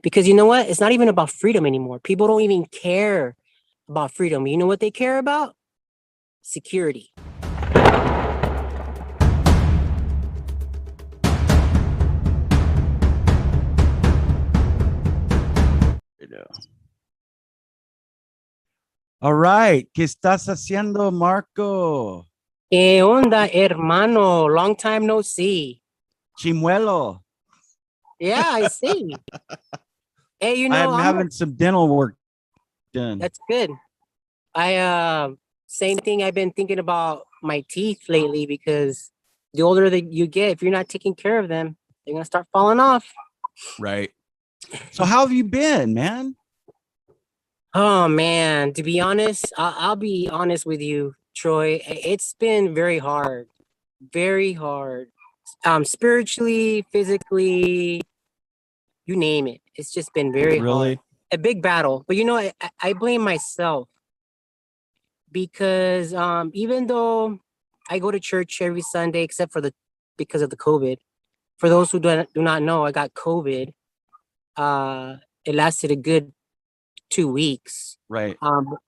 Because you know what? It's not even about freedom anymore. People don't even care about freedom. You know what they care about? Security. All right. ¿Qué estás haciendo, Marco? ¿Qué onda, hermano? Long time no see. Chimuelo. Yeah, I see. Hey, you know, I'm having some dental work done. That's good. Same thing. I've been thinking about my teeth lately because the older that you get, if you're not taking care of them, they're gonna start falling off. Right. So how have you been, man? Oh man, to be honest, I'll be honest with you, Troy. It's been very hard, very hard. Spiritually, physically, you name it. It's just been very hard. A big battle. But you know, I blame myself because even though I go to church every Sunday, except for because of the COVID. For those who do not know, I got COVID. It lasted a good 2 weeks. Right.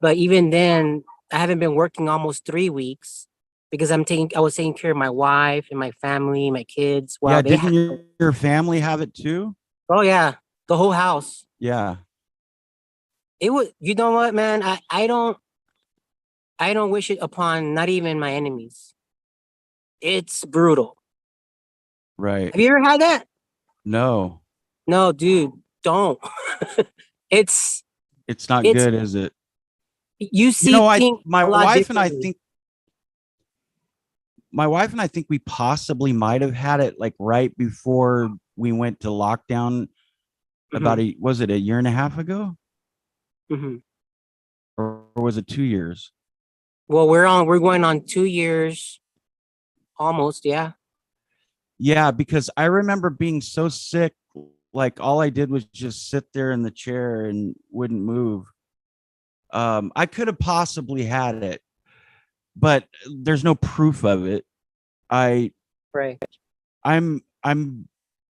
But even then, I haven't been working almost 3 weeks because I was taking care of my wife and my family, my kids. Yeah, didn't your family have it too? Oh yeah, the whole house. Yeah. It was. You know what, man? I don't wish it upon not even my enemies. It's brutal. Right. Have you ever had that? No. No, dude, don't. It's not good, is it? You see, my wife and I think we possibly might have had it like right before we went to lockdown. About was it a year and a half ago? Mm-hmm. Or was it 2 years? Well, we're going on 2 years, almost. Yeah. Yeah, because I remember being so sick, like all I did was just sit there in the chair and wouldn't move. I could have possibly had it, but there's no proof of it. I'm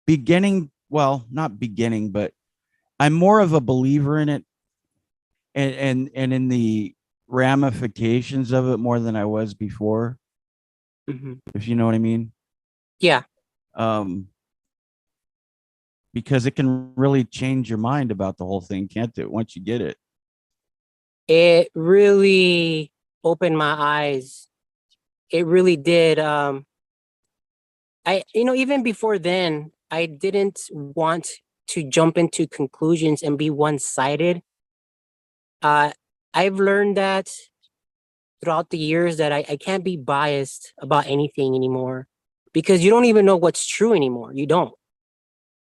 beginning, well, not beginning, but I'm more of a believer in it and in the ramifications of it more than I was before. If you know what I mean. Yeah. Because it can really change your mind about the whole thing, can't it? Once you get it. It really opened my eyes. It really did. Even before then, I didn't want to jump into conclusions and be one-sided. I've learned that throughout the years that I can't be biased about anything anymore because you don't even know what's true anymore. You don't.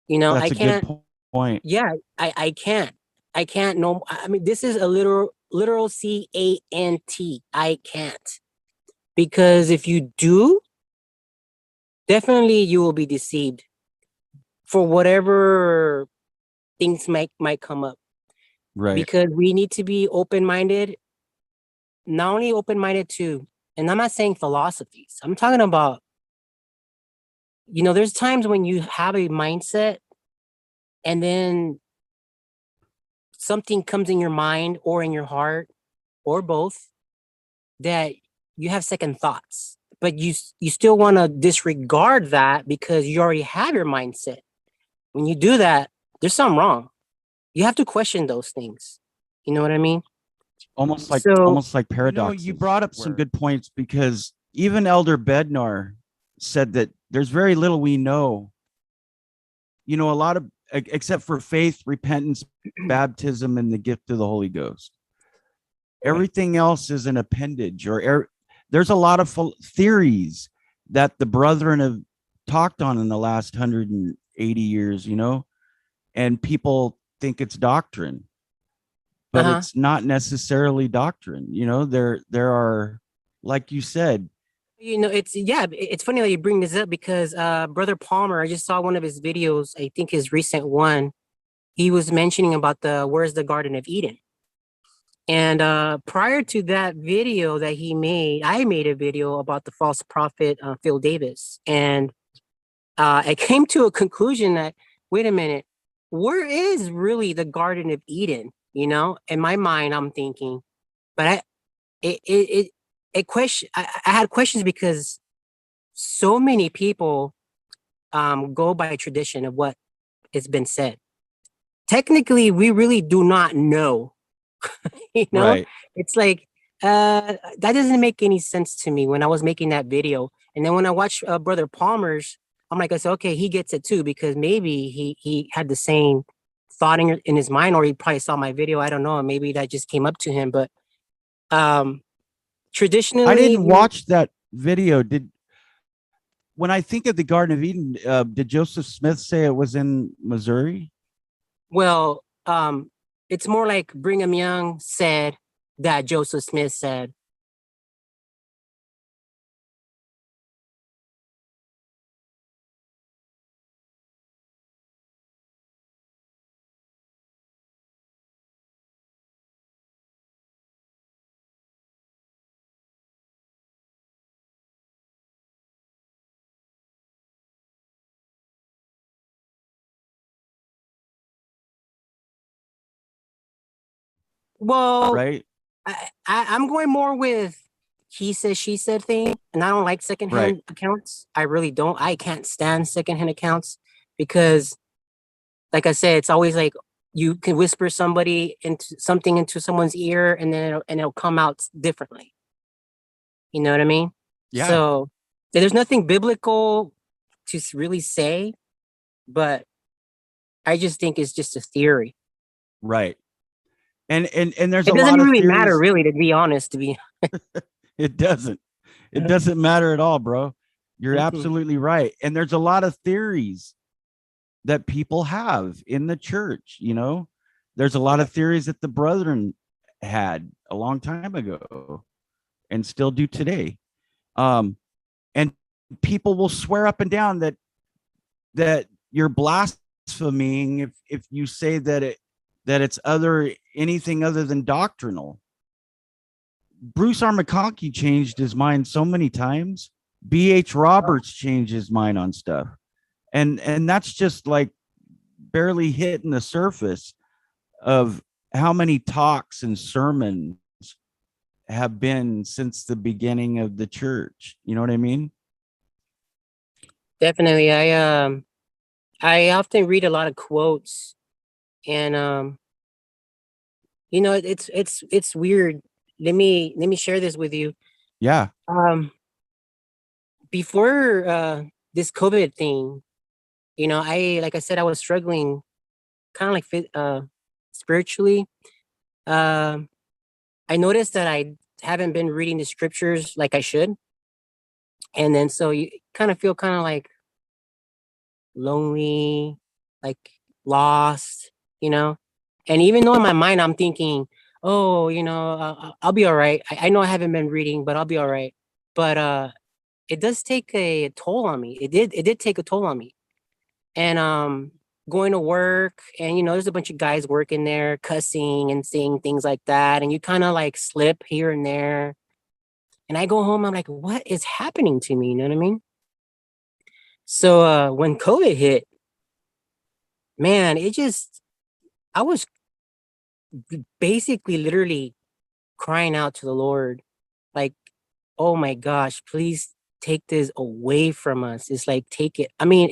You know, that's I can't. A good point. Yeah, I can't. I can't know. I mean, this is a literal CANT. I can't. Because if you do, definitely you will be deceived for whatever things might come up. Right. Because we need to be open-minded. Not only open-minded to, and I'm not saying philosophies. I'm talking about, there's times when you have a mindset and then something comes in your mind or in your heart or both that you have second thoughts, but you still want to disregard that because you already have your mindset. When you do that, there's something wrong. You have to question those things. You know what I mean? Almost like paradox. You brought up some good points because even Elder Bednar said that there's very little we know. A lot of, except for faith, repentance, baptism, and the gift of the Holy Ghost. Everything else is an appendage, or there's a lot of theories that the brethren have talked on in the last 180 years, and people think it's doctrine, but it's not necessarily doctrine. There are, like you said, it's funny that you bring this up because Brother Palmer, I just saw one of his videos, I think his recent one, he was mentioning about where's the Garden of Eden. And prior to that video that he made, I made a video about the false prophet Phil Davis. And I came to a conclusion that, wait a minute, where is really the Garden of Eden? You know, in my mind, I'm thinking, but it question. I had questions because so many people go by tradition of what has been said. Technically, we really do not know. You know, Right. it's like that doesn't make any sense to me when I was making that video. And then when I watched Brother Palmer's, I'm like, I said, okay, he gets it too because maybe he had the same thought in his mind, or he probably saw my video. I don't know. Maybe that just came up to him. But um, I traditionally, didn't watch that video. When I think of the Garden of Eden, did Joseph Smith say it was in Missouri? well, it's more like Brigham Young said that Joseph Smith said. Well, Right. I'm going more with he said, she said thing, and I don't like Right. secondhand accounts. I really don't. I can't stand secondhand accounts because, like I said, it's always like you can whisper somebody into something into someone's ear, and then it'll come out differently. You know what I mean? Yeah. So there's nothing biblical to really say, but I just think it's just a theory. Right. And there's It a doesn't lot of really matter, theories. really, to be honest. To be It doesn't. It doesn't matter at all, bro. You're Mhm. absolutely right. And there's a lot of theories that people have in the church, you know. There's a lot Yeah. of theories that the brethren had a long time ago and still do today. And people will swear up and down that you're blaspheming if you say that it's anything other than doctrinal. Bruce R. McConkie changed his mind so many times. B.H. Roberts changed his mind on stuff. And that's just like barely hitting the surface of how many talks and sermons have been since the beginning of the church. You know what I mean? Definitely. I often read a lot of quotes, and it's weird. Let me share this with you. Yeah. Um, before this COVID thing, I like I said, I was struggling, kind of like spiritually. Um, I noticed that I haven't been reading the scriptures like I should, and then so you kind of feel kind of like lonely, like lost, you know. And even though in my mind I'm thinking, oh, I'll be all right. I know I haven't been reading, but I'll be all right. But it does take a toll on me. It did take a toll on me. And going to work, and there's a bunch of guys working there cussing and saying things like that, and you kind of like slip here and there. And I go home, I'm like, what is happening to me? You know what I mean? So when COVID hit, man, I was basically literally crying out to the Lord, like, oh my gosh, please take this away from us. It's like, take it. I mean,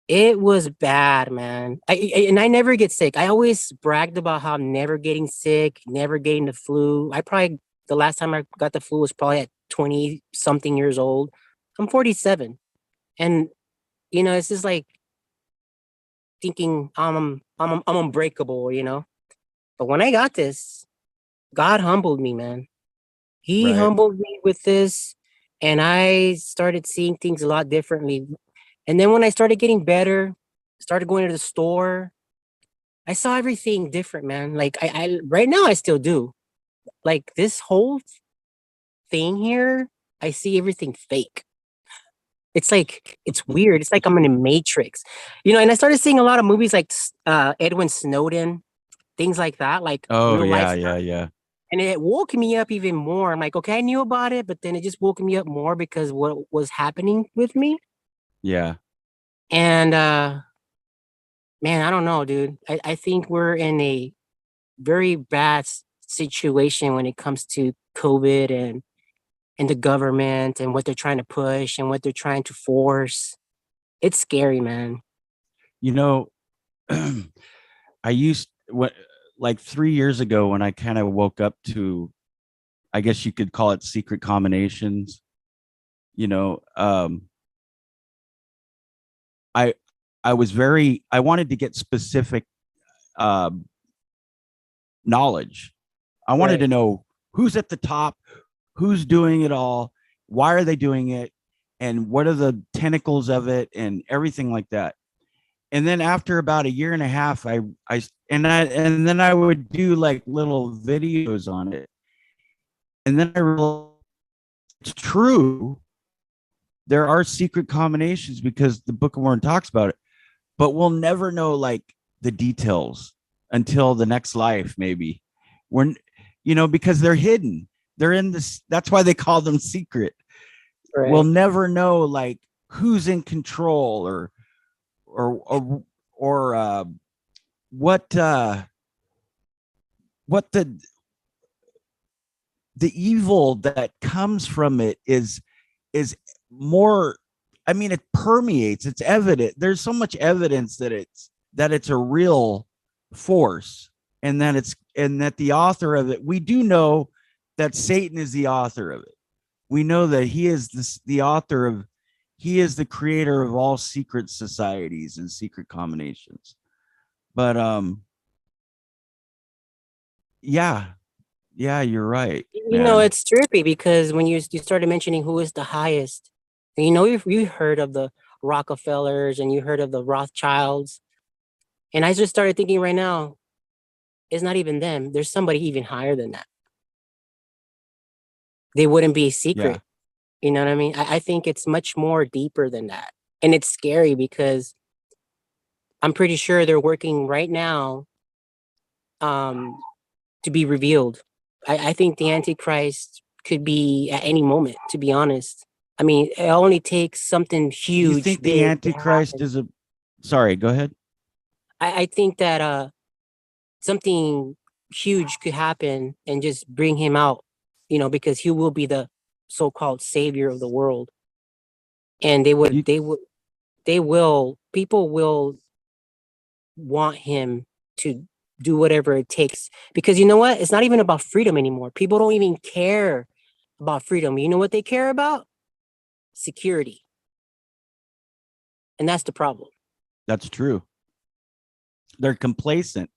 it was bad, man. And I never get sick. I always bragged about how I'm never getting sick, never getting the flu. The last time I got the flu was probably at 20 something years old. I'm 47. And, it's just like thinking I'm unbreakable, But when I got this, God humbled me, man. He Right. humbled me with this, and I started seeing things a lot differently. And then when I started getting better, started going to the store, I saw everything different, man. Like I right now I still do. Like this whole thing here, I see everything fake. It's like it's weird. It's like I'm in a matrix. And I started seeing a lot of movies like Edwin Snowden, things like that, like Oh real life yeah, stuff. yeah, yeah. And it woke me up even more. I'm like, okay, I knew about it, but then it just woke me up more because what was happening with me. Yeah. And Man, I don't know, dude. I think we're in a very bad situation when it comes to COVID and the government and what they're trying to push and what they're trying to force. It's scary, man. You know, I used what like 3 years ago when I kind of woke up to, I guess you could call it secret combinations. You know, I I wanted to get specific uh, knowledge. I wanted Right. to know who's at the top, who's doing it all, why are they doing it, and what are the tentacles of it, and everything like that. And then after about a year and a half, and then I would do like little videos on it, and then I realized it's true. There are secret combinations because the Book of Mormon talks about it, but we'll never know like the details until the next life, maybe. We're, because they're hidden. They're in this. That's why they call them secret. We'll Right. never know like who's in control or what what the evil that comes from it is more. I mean, it permeates. It's evident. There's so much evidence that it's a real force, and that the author of it. We do know that Satan is the author of it. We know that he is the author of. He is the creator of all secret societies and secret combinations. But yeah, yeah, you're right, man. It's trippy because when you started mentioning who is the highest, and you heard of the Rockefellers and you heard of the Rothschilds, and I just started thinking right now, it's not even them. There's somebody even higher than that. They wouldn't be a Yeah. secret. You know what I mean? I think it's much more deeper than that. And it's scary because I'm pretty sure they're working right now um, to be revealed. I think the Antichrist could be at any moment, to be honest. I mean, it only takes something You huge, think the big to Antichrist happen. is a? Sorry, go ahead. I think that something huge could happen and just bring him out, because he will be the so-called savior of the world. And You people will want him to do whatever it takes. Because you know what? It's not even about freedom anymore. People don't even care about freedom. You know what they care about? Security. And that's the problem. That's true. They're complacent.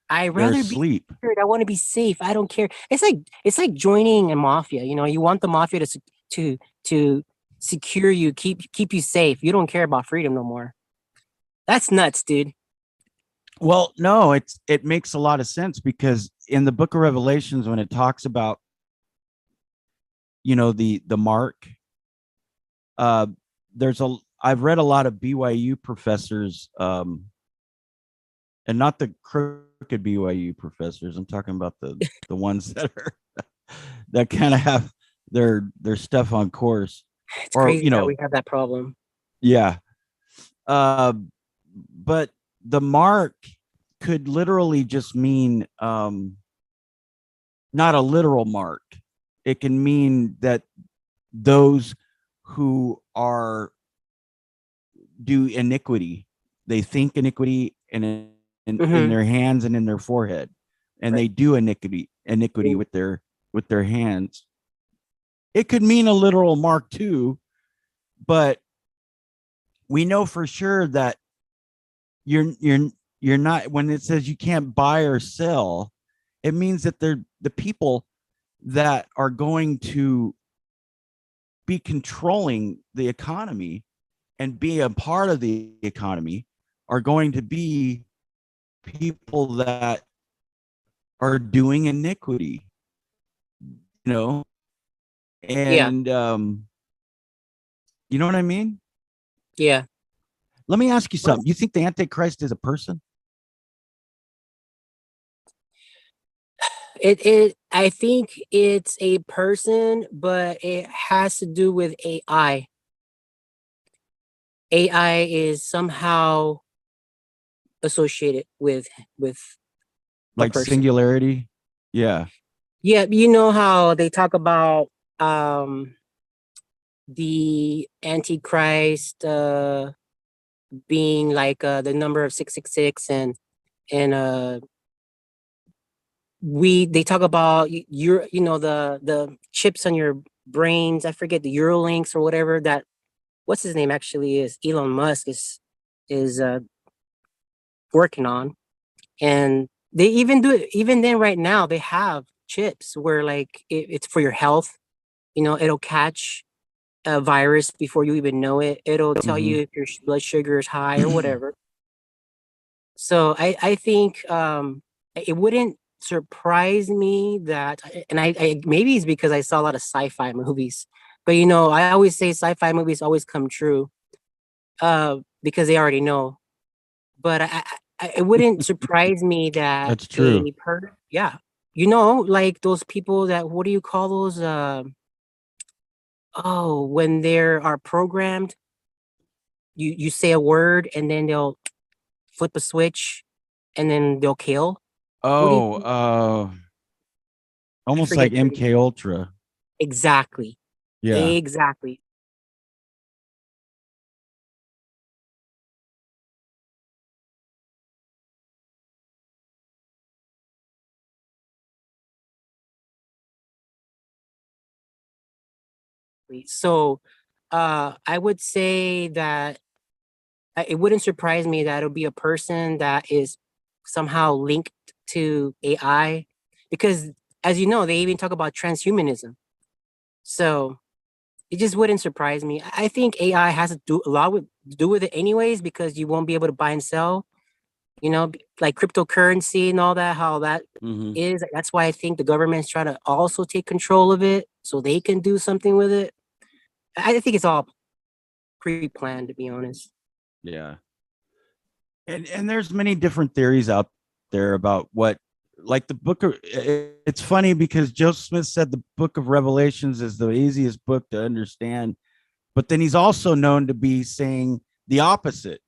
I They're rather be asleep. secured. I want to be safe. I don't care. It's like joining a mafia. You want the mafia to secure you, keep you safe. You don't care about freedom no more. That's nuts, dude. Well, no, it makes a lot of sense because in the Book of Revelations, when it talks about the mark, uh, there's a I've read a lot of BYU professors, and not the crooked BYU professors. I'm talking about the ones that are that kind of have their stuff on course, It's or crazy that we have that problem. yeah. Uh, but the mark could literally just mean not a literal mark. It can mean that those who are do iniquity, they think iniquity in Hmm. their hands and in their forehead, and Right. they do iniquity with their hands. It could mean a literal mark too, but we know for sure that you're not, when it says you can't buy or sell, it means that they're the people that are going to be controlling the economy and be a part of the economy are going to be people that are doing iniquity, you know, Yeah. and you know what I mean? Yeah. Let me ask you something. You think the Antichrist is a person? I think it's a person, but it has to do with AI. AI is somehow associated with a Like person. singularity. Yeah. Yeah, you know how they talk about the Antichrist being like the number of 666, and they talk about your the chips on your brains. I forget the Eurolinks or whatever that what's his name actually is Elon Musk is working on, and they even do it even then right now they have chips where like it's for your health. It'll catch a virus before you even know it. It'll tell Mm-hmm. you if your blood sugar is high or whatever. So I think it wouldn't surprise me that, and I maybe it's because I saw a lot of sci-fi movies, but I always say sci-fi movies always come true, because they already know. But it wouldn't surprise me that That's true. yeah, like those people that what do you call those? Oh, when they are programmed, you say a word and then they'll flip a switch and then they'll kill. What do you Oh, I almost like forget their MK name. Ultra. Exactly. Yeah. Exactly. So I would say that it wouldn't surprise me that it'll be a person that is somehow linked to AI because as you know, they even talk about transhumanism. So it just wouldn't surprise me. I think AI has to do a lot with do with it anyways because you won't be able to buy and sell, like cryptocurrency and all that, how that Mm-hmm. is. That's why I think the government's trying to also take control of it so they can do something with it. I think it's all pre-planned, to be honest. Yeah. And there's many different theories out there about what, like the book of, it's funny because Joseph Smith said the book of Revelations is the easiest book to understand, but then he's also known to be saying the opposite.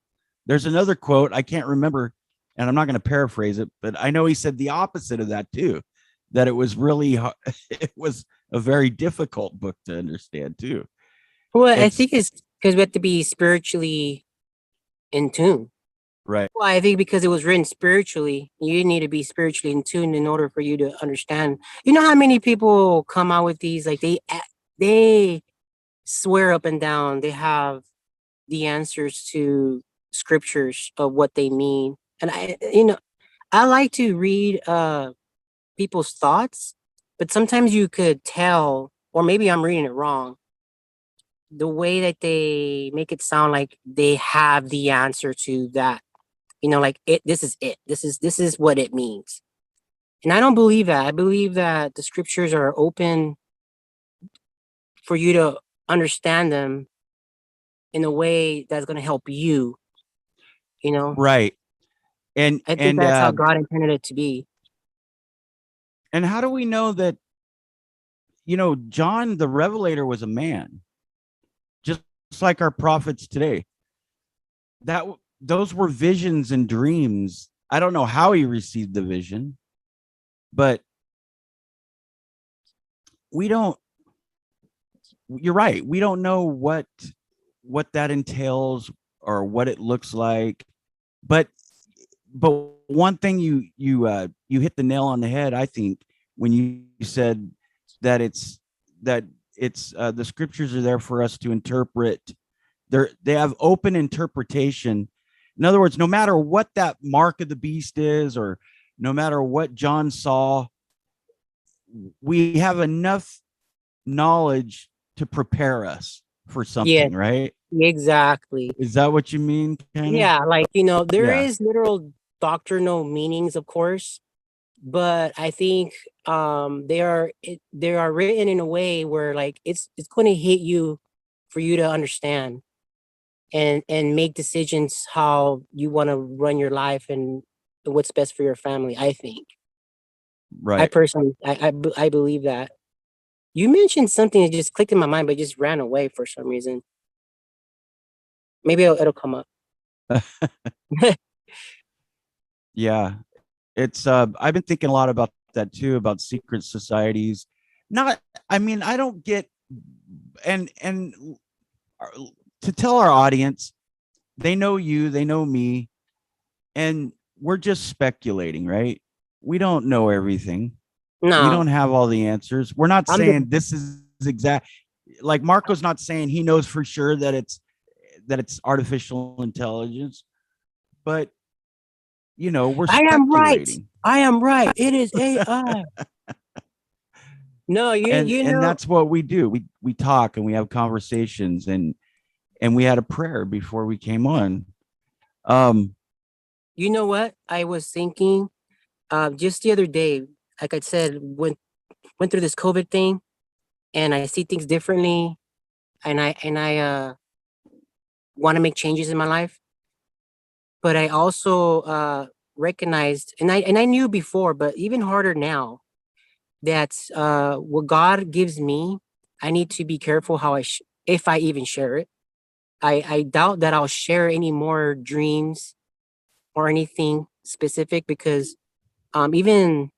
There's another quote I can't remember, and I'm not going to paraphrase it, but I know he said the opposite of that too, that it was really it was a very difficult book to understand too. Well, I It's think it's because we have to be spiritually in tune. right. Well, I think because it was written spiritually, you need to be spiritually in tune in order for you to understand. You know how many people come out with these like they swear up and down they have the answers to scriptures of what they mean. And I like to read people's thoughts, but sometimes you could tell or maybe I'm reading it wrong. The way that they make it sound like they have the answer to that. Like this is it. This is what it means. And I don't believe that. I believe that the scriptures are open for you to understand them in a way that's going to help you, you know? Right. And I think and that's how uh God intended it to be. and how do we know that, John the Revelator was a man, just like our prophets today? That those were visions and dreams. I don't know how he received the vision, but we don't you're right. We don't know what that entails or what it looks like. But but one thing you hit the nail on the head, I think, when you said that it's the scriptures are there for us to interpret. They have open interpretation. In other words, no matter what that mark of the beast is, or no matter what John saw, we have enough knowledge to prepare us for Yeah, something, right? exactly. Is that what you mean, kind of? Yeah, like, there Yeah. is literal doctrinal meanings, of course, but I think they are written in a way where like it's going to hit you for you to understand and make decisions how you want to run your life and what's best for your family. I think I Right. personally I believe that. You mentioned something that just clicked in my mind, but just ran away for some reason. Maybe it'll come up. Yeah. It's I've been thinking a lot about that too, about secret societies. Not, I mean, I don't get, and to tell our audience, they know you, they know me, and we're just speculating, right? We don't know everything. We No, don't have all the answers. We're not I'm the saying this is exact, like Marco's not saying he knows for sure that it's artificial intelligence, but we're I am right. speculating. I am right. It is AI. No, you And know, that's what we do. We talk and we have conversations, and we had a prayer before we came on. Um you know what? I was thinking just the other day, like I said, went through this COVID thing and I see things differently and I want to make changes in my life. But I also recognized and I knew before, but even harder now that what God gives me, I need to be careful how if I even share it. I doubt that I'll share any more dreams or anything specific because even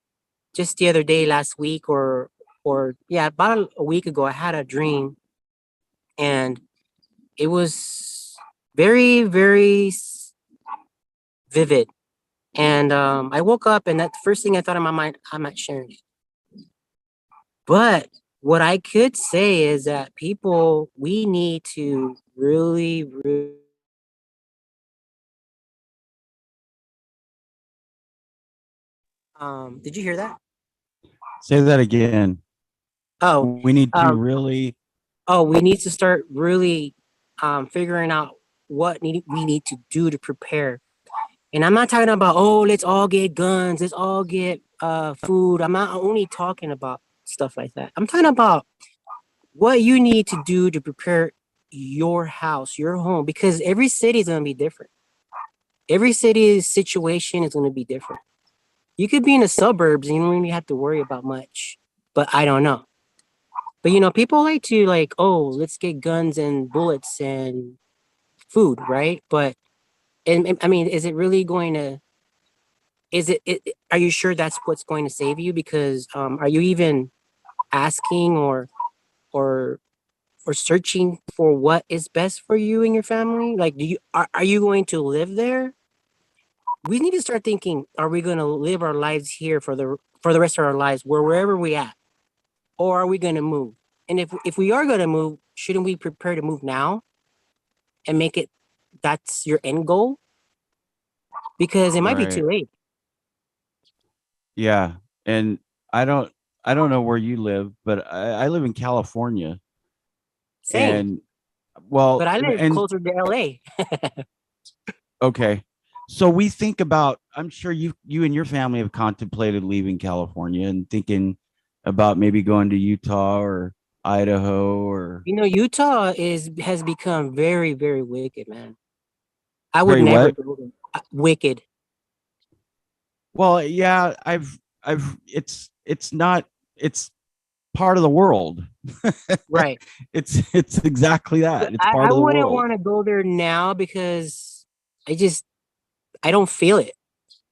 just the other day, last week or yeah, about a week ago, I had a dream and it was very very vivid. And I woke up and that first thing I thought in my mind, I'm not sharing it. But what I could say is that people, we need to really, really did you hear that? Say that again. Oh, We need to um, really. we need to start really figuring out what we need to do to prepare. And I'm not talking about, oh, let's all get guns, let's all get food. I'm not only talking about stuff like that. I'm talking about what you need to do to prepare your house, your home, because every city is going to be different. Every city's situation is going to be different. You could be in the suburbs and you don't really have to worry about much, but I don't know. But people like to like, oh, let's get guns and bullets and food, right? But and I mean, is it really going to? Are you sure that's what's going to save you? Because are you even asking or or searching for what is best for you and your family? Like, are you going to live there? We need to start thinking: are we going to live our lives here for the rest of our lives, wherever we at, or are we going to move? And if we are going to move, shouldn't we prepare to move now and make it that's your end goal? Because it might be Right. too late. Yeah. And I don't I don't know where you live, but I live in California. Same, And well, but I live and closer to LA. okay. So we think about, I'm sure you and your family have contemplated leaving California and thinking about maybe going to Utah or Idaho or Utah is has become very, very wicked, man. I would very never what? go there. Wicked, Well, yeah, I've it's not, it's part of the world. right? It's exactly But that. It's I part of the wouldn't world. want to go there now because I just I don't feel it,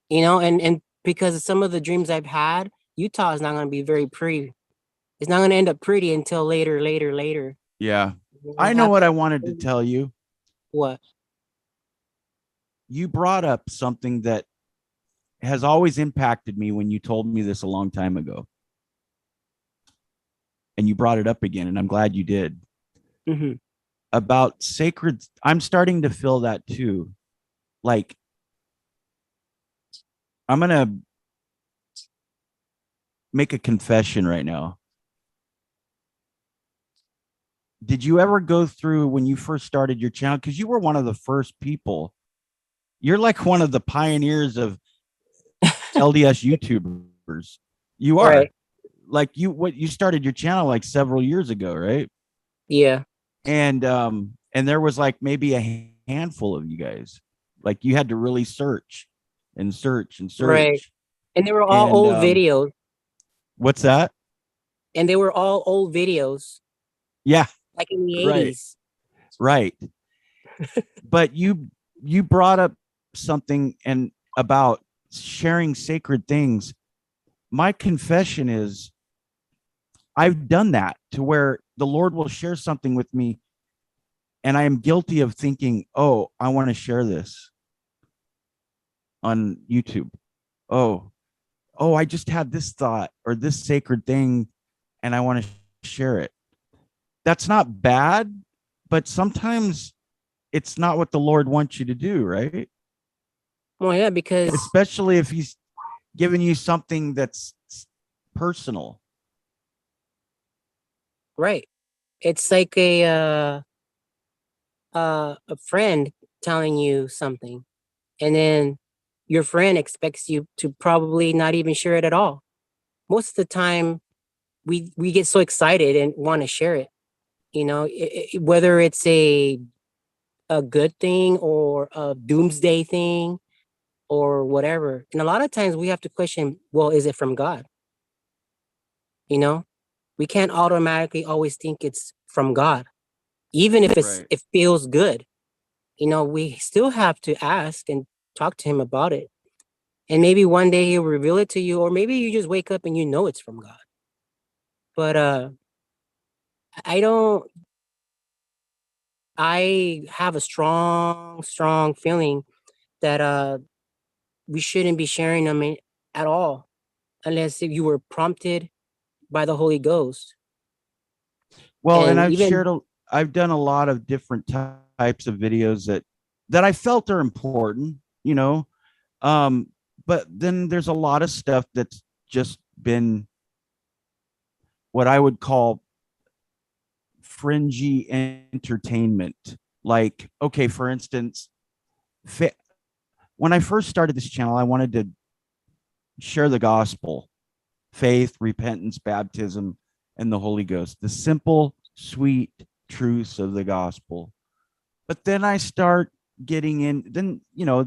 and because of some of the dreams I've had, Utah is not going to be very pretty. It's not going to end up pretty until later, later, later. Yeah. I I know have what I wanted to tell you. what? You brought up something that has always impacted me when you told me this a long time ago. And you brought it up again, and I'm glad you did. Hmm. About sacred, I'm starting to feel that too. Like, I'm going to make a confession right now. Did you ever go through when you first started your channel? Because you were one of the first people. You're like one of the pioneers of LDS YouTubers. You Right. are. Like, you started your channel like several years ago, right? Yeah. And there was like maybe a handful of you guys. Like, you had to really search and search and Right. search. And they were all And old videos. what's that? And they were all old videos, Yeah, like in the right, 80s. right. But you brought up something and about sharing sacred things. My confession is I've done that to where the Lord will share something with me and I am guilty of thinking, oh, I want to share this on YouTube. Oh, I just had this thought or this sacred thing and I want to share it. That's not bad, but sometimes it's not what the Lord wants you to do, right? Well, yeah, because especially if he's giving you something that's personal. right. It's like a friend telling you something, and then your friend expects you to probably not even share it at all. Most of the time, we get so excited and want to share it. You know, whether it's a good thing or a doomsday thing or whatever. And a lot of times we have to question, well, is it from God? You know, we can't automatically always think it's from God, even if Right. it feels good. You know, we still have to ask and talk to him about it. And maybe one day he'll reveal it to you, or maybe you just wake up and you know it's from God. But I don't I have a strong feeling that we shouldn't be sharing them at all unless if you were prompted by the Holy Ghost. Well, and And even I've done a lot of different types of videos that I felt are important, you know. Um, but then there's a lot of stuff that's just been what I would call fringy entertainment. Like, okay, for instance, when I first started this channel, I wanted to share the gospel, faith, repentance, baptism, and the Holy Ghost, the simple, sweet truths of the gospel. But then I start getting in, then,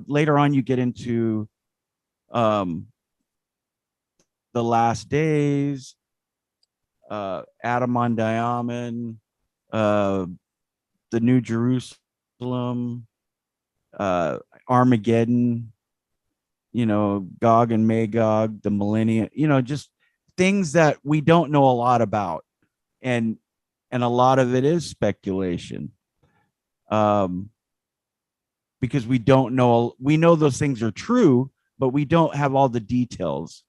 later on you get into um, the last days, Adam on Diamond, uh, the New Jerusalem, uh, Armageddon, Gog and Magog, the millennium, just things that we don't know a lot about. And a lot of it is speculation. Um, because we know those things are true, but we don't have all the details.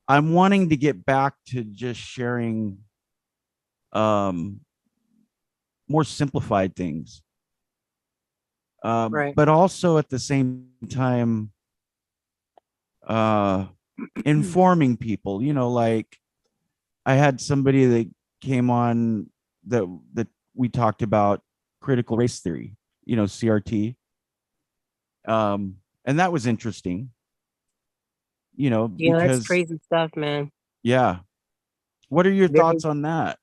I'm wanting to get back to just sharing um more simplified things. right, But also at the same time uh informing people, like I had somebody that came on that we talked about critical race theory, CRT. And that was interesting, that's because crazy stuff, man. yeah. What are your Very, thoughts on that?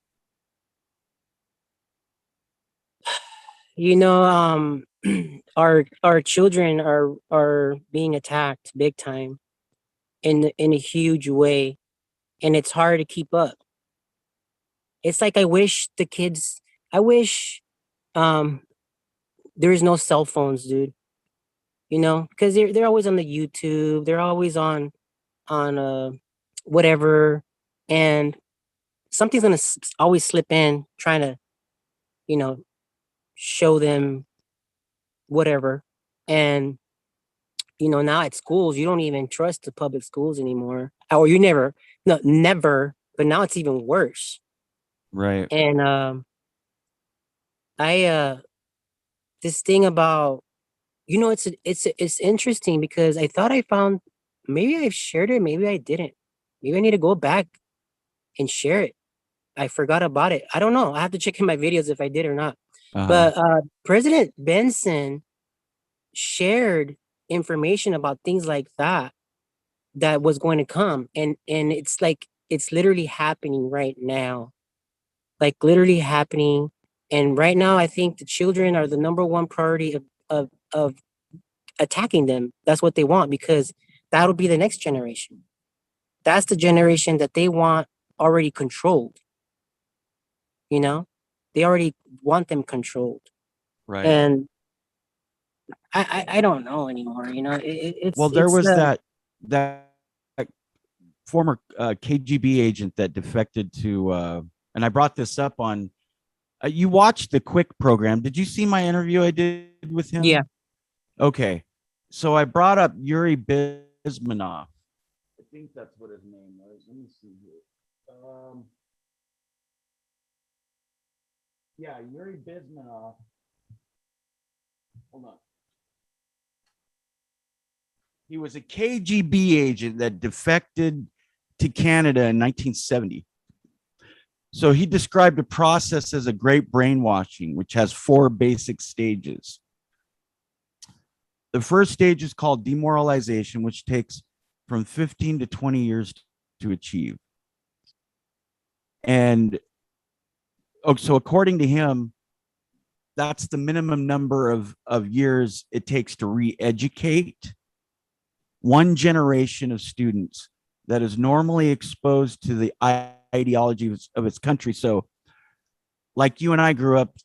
our children are being attacked big time in a huge way, and it's hard to keep up. It's like I wish um there is no cell phones, dude. You know, because they're always on the YouTube, they're always on whatever, and something's gonna always slip in trying to, you know, show them whatever. And now at schools, you don't even trust the public schools anymore, or you never, no, never. But now it's even worse. Right. And I this thing about, it's interesting because I thought I found, maybe I've shared it, maybe I didn't. Maybe I need to go back and share it. I forgot about it. I don't know. I have to check in my videos if I did or not. Uh-huh. But President Benson shared information about things like that was going to come, and it's like it's literally happening right now. Like literally happening. And right now I think the children are the number one priority of attacking them. That's what they want, because that'll be the next generation. That's the generation that they want already controlled, you know? They already want them controlled. Right. And I don't know anymore. You know, Well, there was that former KGB agent that defected to, and I brought this up on. You watched the Quick program. Did you see my interview I did with yeah. him? Okay, so I brought up Yuri Bizmanov. I think that's what his name was. Let me see here. Yeah, Yuri Bizmanov. Hold on. He was a KGB agent that defected to Canada in 1970. So he described a process as a great brainwashing, which has four basic stages. The first stage is called demoralization, which takes from 15 to 20 years to achieve. And so according to him, that's the minimum number of years it takes to re-educate one generation of students that is normally exposed to the ideology of its country. So like you and I grew up,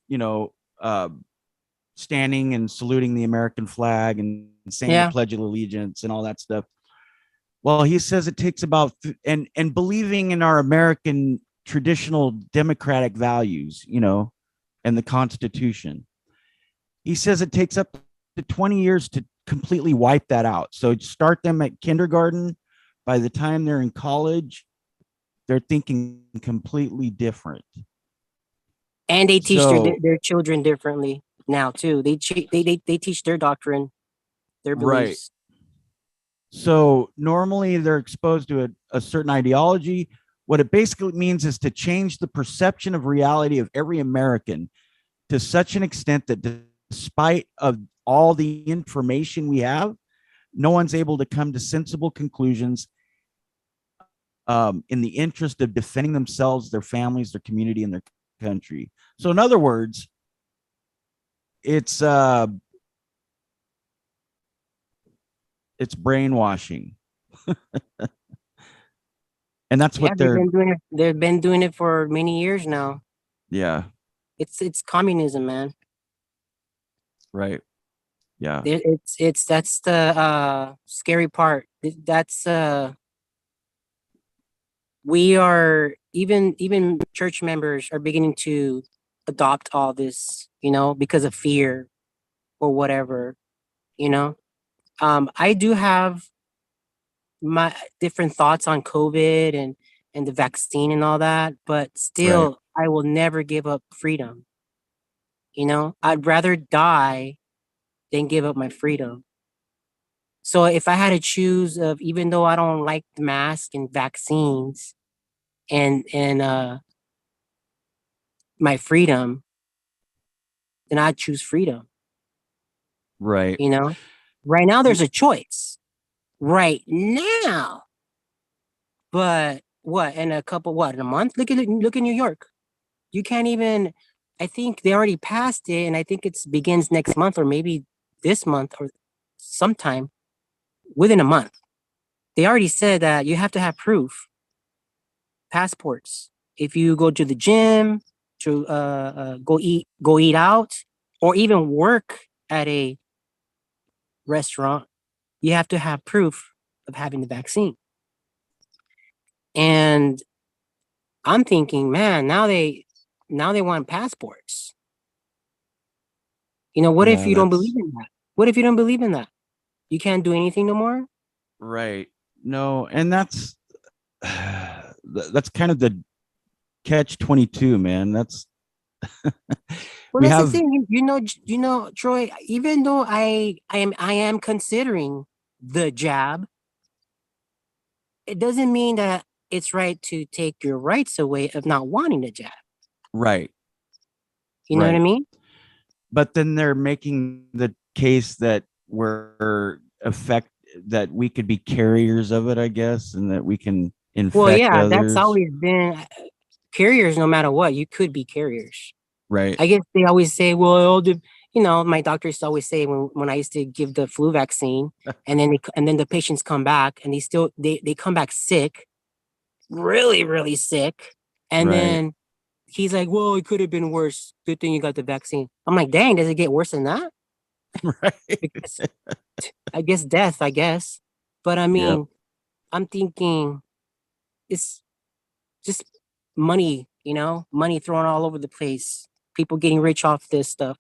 standing and saluting the American flag and saying the Yeah. Pledge of Allegiance and all that stuff. Well, he says it takes about and believing in our American traditional democratic values, and the Constitution. He says it takes up to 20 years to completely wipe that out. So start them at kindergarten. By the time they're in college, they're thinking completely different. And they teach their children differently now too. They teach their doctrine, their beliefs. Right. So normally they're exposed to a certain ideology. What it basically means is to change the perception of reality of every American to such an extent that despite of all the information we have, no one's able to come to sensible conclusions in the interest of defending themselves, their families, their community, and their country. So in other words, it's brainwashing. And that's what they've been doing it. They've been doing it for many years now. Yeah. It's communism, man. Right. Yeah. It's that's the scary part. That's we are even church members are beginning to adopt all this, because of fear or whatever, you know. I do have my different thoughts on COVID and the vaccine and all that, but still I will never give up freedom. I'd rather die than give up my freedom. So if I had to choose of, even though I don't like the mask and vaccines and my freedom, then I'd choose freedom. Right. Right now there's a choice. Right now. But what, in in a month? Look in New York. You can't even, I think they already passed it, and I think it begins next month or maybe this month or sometime within a month. They already said that you have to have proof, passports. If you go to the gym, to go eat out, or even work at a restaurant, you have to have proof of having the vaccine. And I'm thinking, man, now they want passports. What if you don't believe in that? What if you don't believe in that? You can't do anything no more? Right. No, and that's kind of the catch 22, man. That's well, that's the thing. Troy, even though I am considering the jab, it doesn't mean that it's right to take your rights away of not wanting the jab. Right. You know what I mean? But then they're making the case that that we could be carriers of it, I guess, and that we can infect others. That's always been carriers. No matter what, you could be carriers. Right. I guess they always say, well, my doctors always say when I used to give the flu vaccine, and then the patients come back and they come back sick, really, really sick, and then he's like, well, it could have been worse. Good thing you got the vaccine. I'm like, dang, does it get worse than that? Right. Because I guess death, I guess. But I Yep. mean, I'm thinking it's just money, money thrown all over the place. People getting rich off this stuff.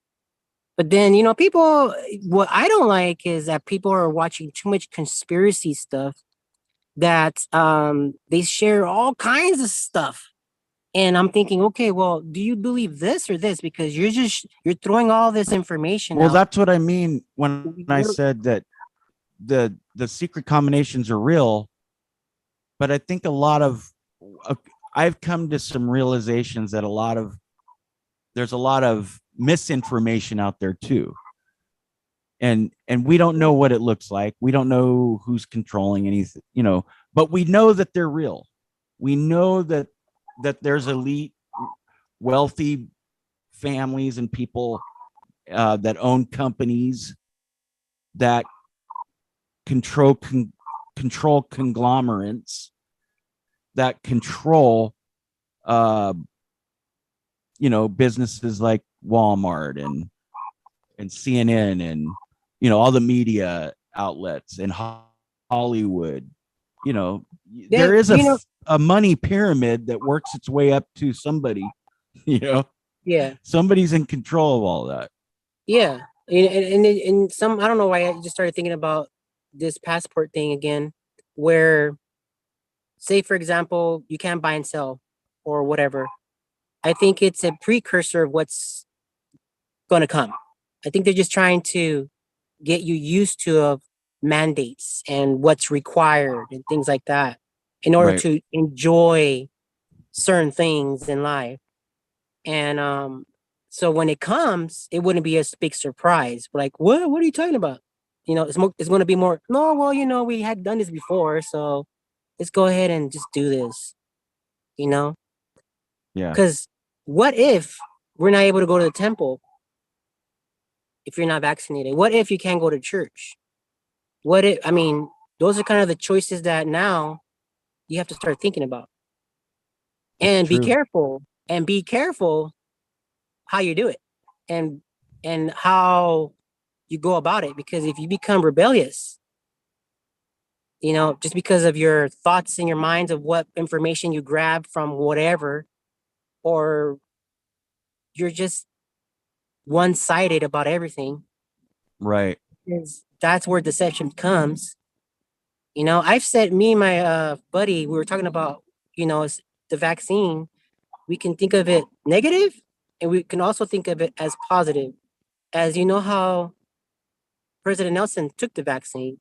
But then, people, what I don't like is that people are watching too much conspiracy stuff that they share all kinds of stuff. And I'm thinking, okay, well, do you believe this or this? Because you're throwing all this information Well, out. that's what I mean when I said that the secret combinations are real, but I think a lot of I've come to some realizations that there's a lot of misinformation out there too. And we don't know what it looks like. We don't know who's controlling anything, but we know that they're real. We know that there's elite, wealthy families and people that own companies that control conglomerates that control businesses like Walmart and CNN and all the media outlets and Hollywood. There is a money pyramid that works its way up to somebody. Yeah, somebody's in control of all that. yeah, and some, I don't know why I just started thinking about this passport thing again, where, say for example, you can't buy and sell or whatever. I think it's a precursor of what's going to come. I think they're just trying to get you used to of mandates and what's required and things like that in order Right. to enjoy certain things in life. And so when it comes, it wouldn't be a big surprise. We're like, what are you talking about? It's going to be more, no, well, we had done this before, so let's go ahead and just do this, Yeah. because what if we're not able to go to the temple if you're not vaccinated? What if you can't go to church? What if, I mean, those are kind of the choices that now you have to start thinking about. And be careful, how you do it, and how you go about it. Because if you become rebellious, just because of your thoughts in your minds of what information you grab from whatever, or you're just one-sided about everything, Right. that's where deception comes. I've said, me and my buddy, we were talking about, the vaccine. We can think of it negative, and we can also think of it as positive. As you know how President Nelson took the vaccine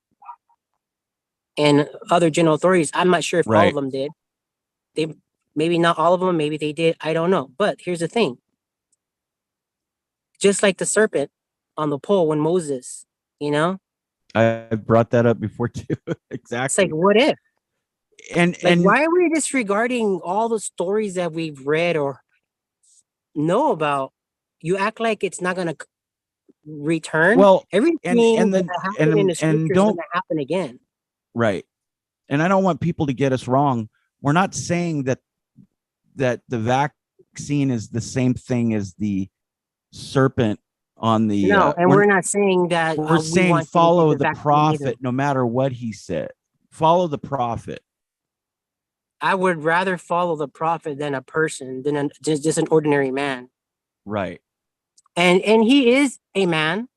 and other general authorities, I'm not sure if all of them did. They, maybe not all of them, maybe they did, I don't know. But here's the thing. Just like the serpent on the pole when Moses, I brought that up before too. Exactly. It's like, what if? And why are we disregarding all the stories that we've read or know about? You act like it's not going to return. Well, everything that happened in the scriptures is going to happen again. Right. And I don't want people to get us wrong. We're not saying that the vaccine is the same thing as the serpent on the no, and we're not saying that. We're saying follow the prophet no matter what he said. Follow the prophet. I would rather follow the prophet than a person, than just an ordinary man. Right. And he is a man.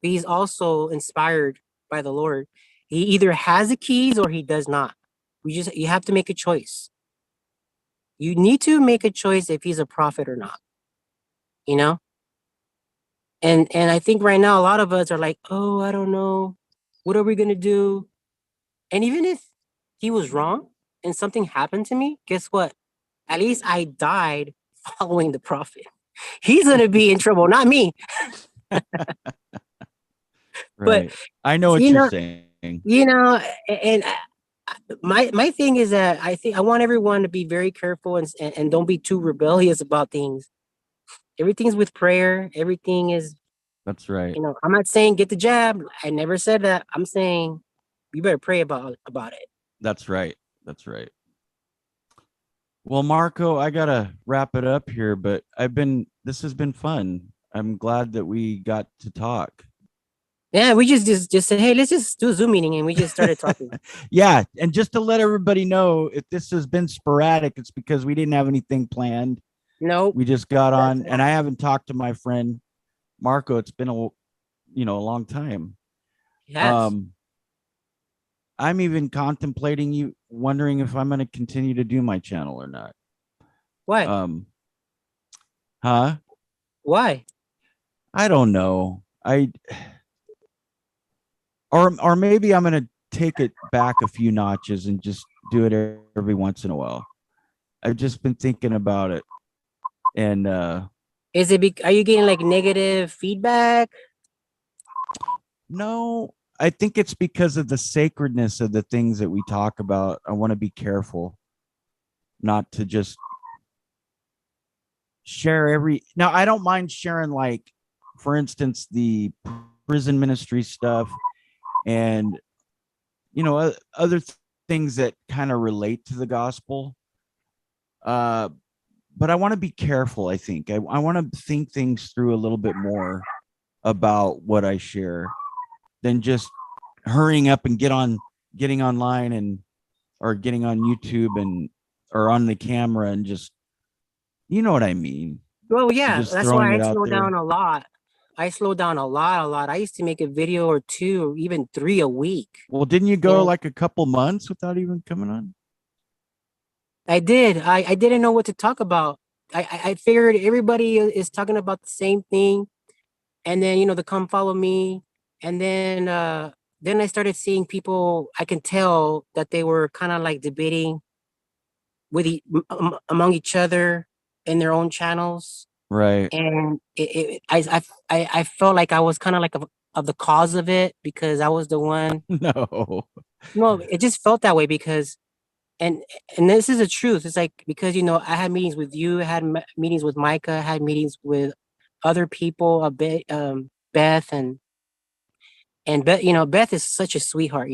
He's also inspired by the Lord. He either has the keys or he does not. You have to make a choice. You need to make a choice if he's a prophet or not. And I think right now a lot of us are like, oh, I don't know. What are we gonna do? And even if he was wrong and something happened to me, guess what? At least I died following the prophet. He's gonna be in trouble, not me. Right. But I know what you're saying. And my thing is that I think I want everyone to be very careful and don't be too rebellious about things. Everything's with prayer. Everything is. That's right. I'm not saying get the jab. I never said that. I'm saying you better pray about it. That's right. That's right. Well, Marco, I gotta wrap it up here, but this has been fun. I'm glad that we got to talk. Yeah, we just said, hey, let's just do a Zoom meeting, and we just started talking. Yeah, and just to let everybody know, if this has been sporadic, it's because we didn't have anything planned. Nope. We just got That's on, and I haven't talked to my friend Marco. It's been a long time. yes. I'm even contemplating wondering if I'm going to continue to do my channel or not. Why? Um, huh? Why? I don't know. Or maybe I'm going to take it back a few notches and just do it every once in a while. I've just been thinking about it, and Is it? Are you getting like negative feedback? no, I think it's because of the sacredness of the things that we talk about. I want to be careful not to just share now. I don't mind sharing, like, for instance, the prison ministry stuff, and other things that kind of relate to the gospel. But I want to be careful. I think I want to think things through a little bit more about what I share than just hurrying up and getting online and or getting on YouTube and or on the camera and just, you know what I mean, Well, yeah, just that's throwing why it I out slow there. down a lot. I slow down a lot, a lot. I used to make a video or two, or even three a week. Well, didn't you go And like a couple months without even coming on? I did. I didn't know what to talk about. I figured everybody is talking about the same thing, and then to come follow me, and then I started seeing people. I can tell that they were kind of like debating among each other in their own channels, Right. and I felt like I was kind of like of the cause of it because I was the one. No. No, it just felt that way because and and this is the truth. It's like because I had meetings with you, I had meetings with Micah, I had meetings with other people, a bit Beth and Beth. Beth is such a sweetheart.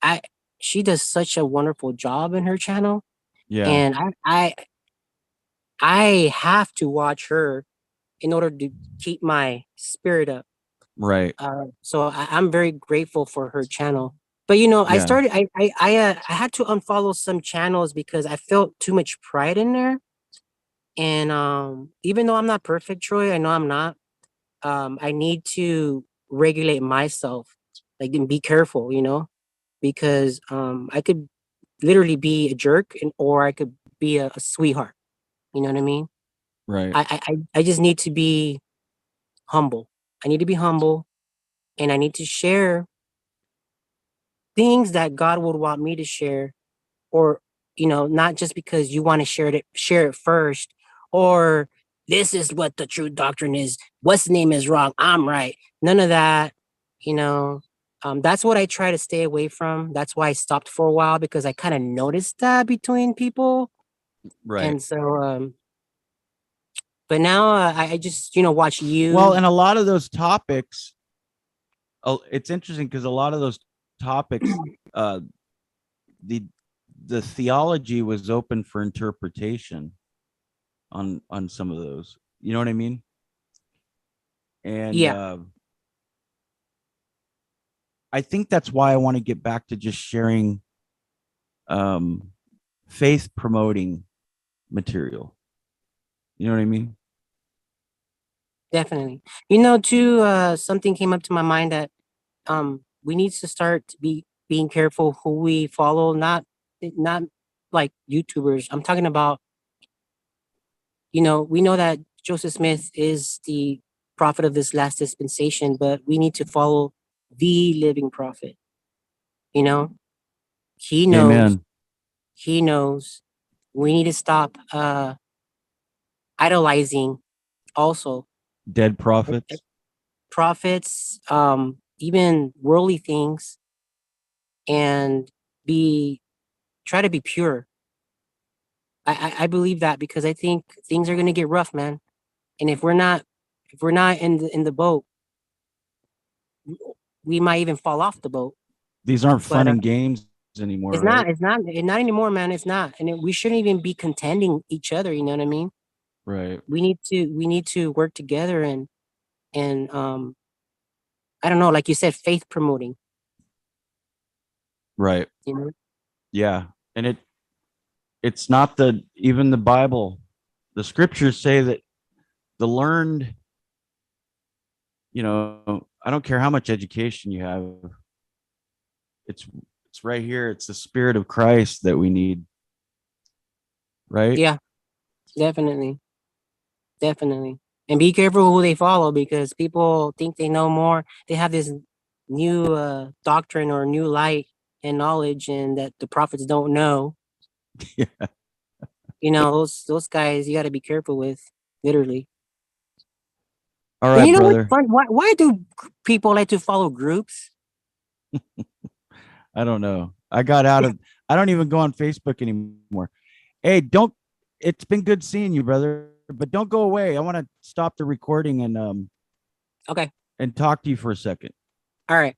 I she does such a wonderful job in her channel, Yeah. and I have to watch her in order to keep my spirit up. Right. So I'm very grateful for her channel. But I Yeah. started. I had to unfollow some channels because I felt too much pride in there. And even though I'm not perfect, Troy, I know I'm not. I need to regulate myself, like and be careful, because I could literally be a jerk, or I could be a sweetheart. You know what I mean? Right. I just need to be humble. I need to be humble, and I need to share things that God would want me to share, or not just because you want to share it first, or this is what the true doctrine is. What's name is wrong. I'm right. None of that. You know, that's what I try to stay away from. That's why I stopped for a while because I kind of noticed that between people, Right. and so but now I just watch Well, you. and a lot of those topics, it's interesting because a lot of those topics, uh, the the theology was open for interpretation on some of those. You know what I mean? And Yeah, I think that's why I want to get back to just sharing um, faith promoting material. You know what I mean? definitely. Too, something came up to my mind that we need to start to being careful who we follow, not like YouTubers. I'm talking about, we know that Joseph Smith is the prophet of this last dispensation, but we need to follow the living prophet. You know, he knows, Amen. he knows. We need to stop idolizing also Dead uh, prophets. prophets, even worldly things, and be try to be pure. I believe that because I think things are gonna get rough, man. And if we're not in the boat, we might even fall off the boat. These aren't But fun and games anymore, it's right? not. It's not. It's not anymore, man. It's not. And we shouldn't even be contending each other. You know what I mean? Right. We need to work together and I don't know, like you said, faith promoting. Right. You know? Yeah. And it's not even the Bible. The scriptures say that the learned, I don't care how much education you have. It's it's right here. It's the spirit of Christ that we need. Right? Yeah, definitely. Definitely. And be careful who they follow because people think they know more. They have this new doctrine or new light and knowledge and that the prophets don't know. Yeah. You know, those guys you got to be careful with, literally. All And right, you know what's brother. fun? Why do people like to follow groups? I don't know. I don't even go on Facebook anymore. Hey, don't it's been good seeing you, brother, but don't go away. I want to stop the recording Okay. and talk to you for a second. All right.